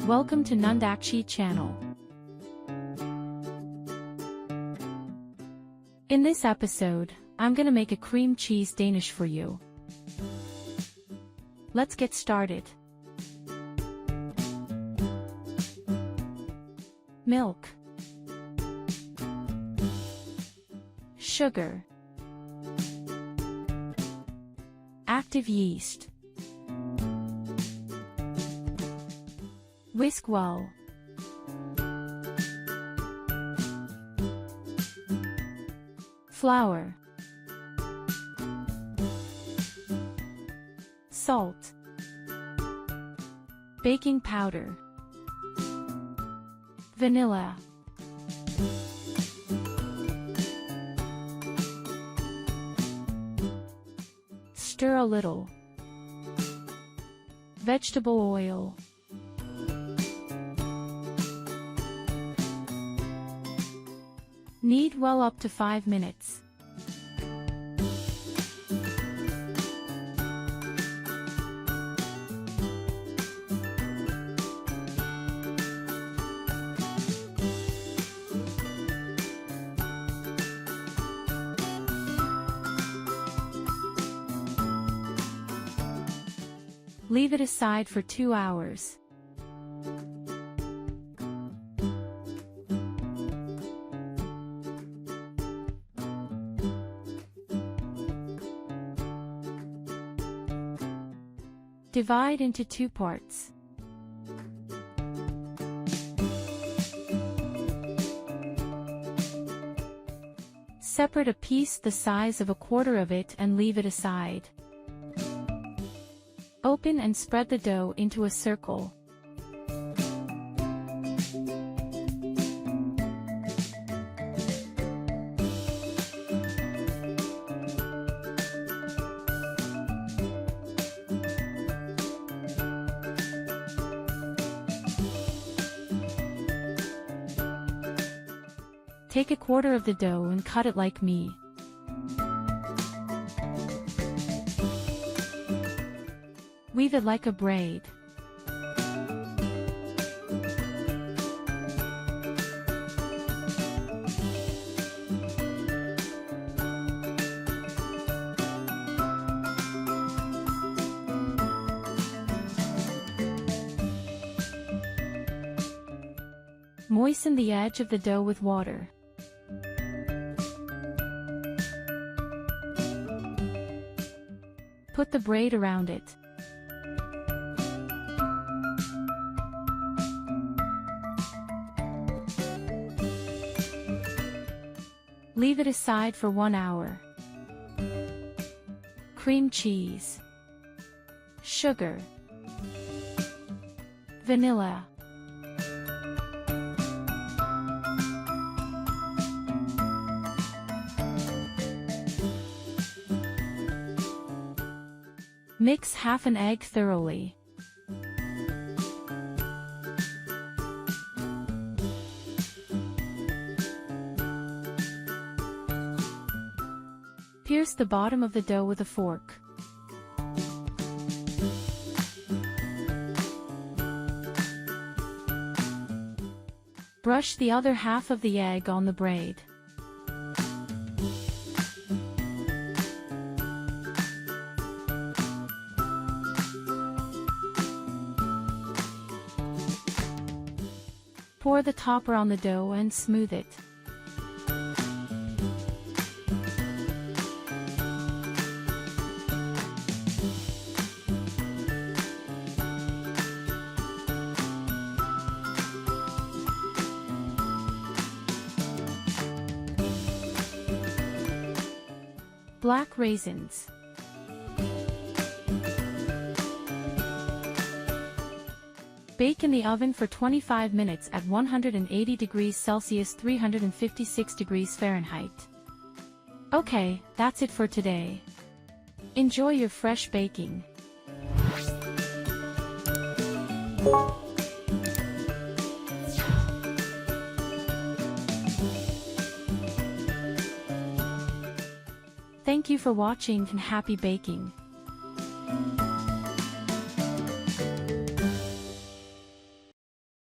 Welcome to Nandakchi channel. In this episode, I'm gonna make a cream cheese Danish for you. Let's get started. Milk, sugar, active yeast. Whisk well. Flour, salt, baking powder, vanilla, stir a little, vegetable oil, knead well up to 5 minutes. Leave it aside for 2 hours. Divide into 2 parts. Separate a piece the size of a quarter of it and leave it aside. Open and spread the dough into a circle. Take a quarter of the dough and cut it like me. Weave it like a braid. Moisten the edge of the dough with water. Put the braid around it. Leave it aside for 1 hour. Cream cheese, sugar, vanilla, mix half an egg thoroughly. Pierce the bottom of the dough with a fork. Brush the other half of the egg on the braid. Pour the topper on the dough and smooth it. Black raisins. Bake in the oven for 25 minutes at 180 degrees Celsius 356 degrees Fahrenheit. Okay, that's it for today. Enjoy your fresh baking. Thank you for watching and happy baking.